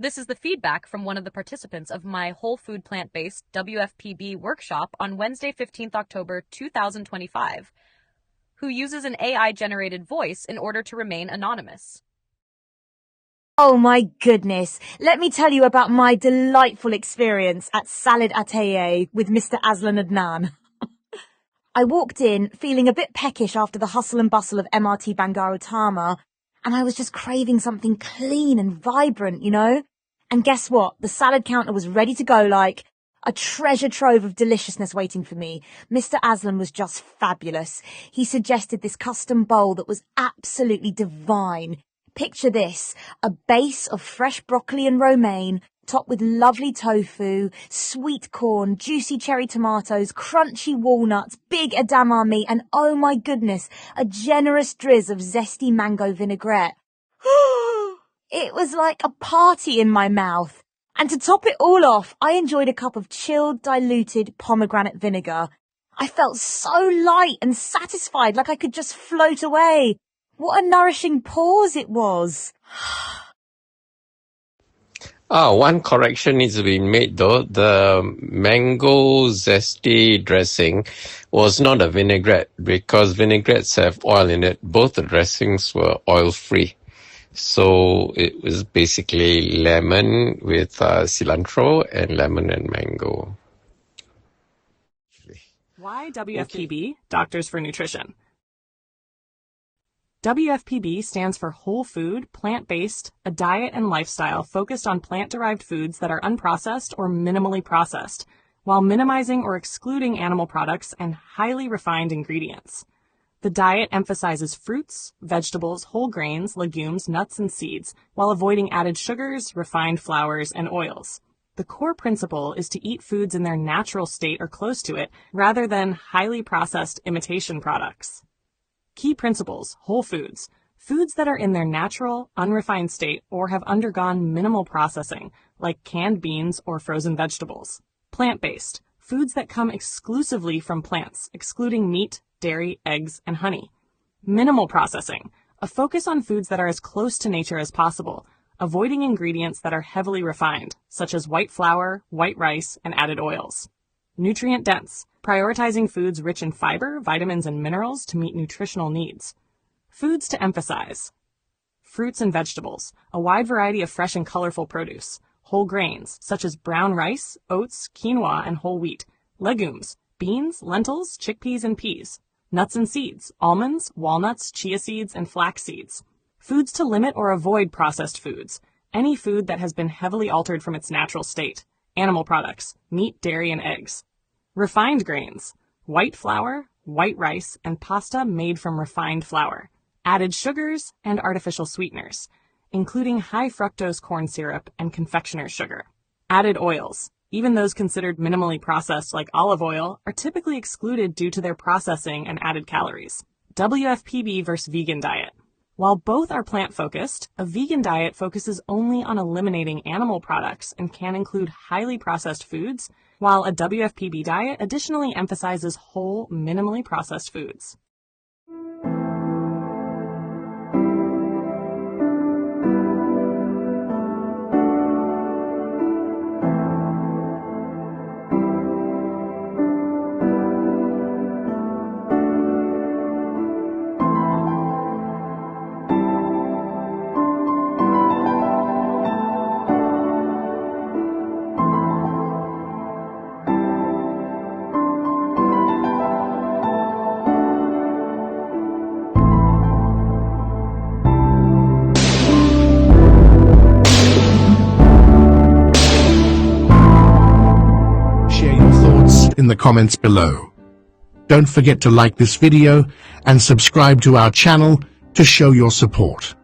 This is the feedback from one of the participants of my whole food plant-based WFPB workshop on Wednesday, 15th October 2025, who uses an AI-generated voice in order to remain anonymous. Oh my goodness, let me tell you about my delightful experience at Salad Atelier with Mr. Aslan Adnan. I walked in feeling a bit peckish after the hustle and bustle of MRT Bangaru Tama, and I was just craving something clean and vibrant, you know? And guess what? The salad counter was ready to go like a treasure trove of deliciousness waiting for me. Mr. Aslan was just fabulous. He suggested this custom bowl that was absolutely divine. Picture this, a base of fresh broccoli and romaine, topped with lovely tofu, sweet corn, juicy cherry tomatoes, crunchy walnuts, big edamame meat, and oh my goodness, a generous drizz of zesty mango vinaigrette. It was like a party in my mouth. And to top it all off, I enjoyed a cup of chilled, diluted pomegranate vinegar. I felt so light and satisfied, like I could just float away. What a nourishing pause it was. One correction needs to be made though. The mango zesty dressing was not a vinaigrette because vinaigrettes have oil in it. Both the dressings were oil-free. So it was basically lemon with cilantro and lemon and mango. Why WFPB? Doctors for Nutrition. WFPB stands for Whole Food, Plant-Based, a diet and lifestyle focused on plant-derived foods that are unprocessed or minimally processed, while minimizing or excluding animal products and highly refined ingredients. The diet emphasizes fruits, vegetables, whole grains, legumes, nuts, and seeds, while avoiding added sugars, refined flours, and oils. The core principle is to eat foods in their natural state or close to it, rather than highly processed imitation products. Key principles: whole foods. Foods that are in their natural, unrefined state or have undergone minimal processing, like canned beans or frozen vegetables. Plant-based. Foods that come exclusively from plants, excluding meat, dairy, eggs, and honey. Minimal processing. A focus on foods that are as close to nature as possible, avoiding ingredients that are heavily refined, such as white flour, white rice, and added oils. Nutrient dense. Prioritizing foods rich in fiber, vitamins, and minerals to meet nutritional needs. Foods to emphasize. Fruits and vegetables. A wide variety of fresh and colorful produce. Whole grains, such as brown rice, oats, quinoa, and whole wheat. Legumes. Beans, lentils, chickpeas, and peas. Nuts and seeds. Almonds, walnuts, chia seeds, and flax seeds. Foods to limit or avoid processed foods. Any food that has been heavily altered from its natural state. Animal products. Meat, dairy, and eggs. Refined grains, white flour, white rice, and pasta made from refined flour, added sugars and artificial sweeteners, including high fructose corn syrup and confectioner's sugar. Added oils, even those considered minimally processed like olive oil, are typically excluded due to their processing and added calories. WFPB versus vegan diet. While both are plant-focused, a vegan diet focuses only on eliminating animal products and can include highly processed foods, while a WFPB diet additionally emphasizes whole, minimally processed foods. In the comments below. Don't forget to like this video and subscribe to our channel to show your support.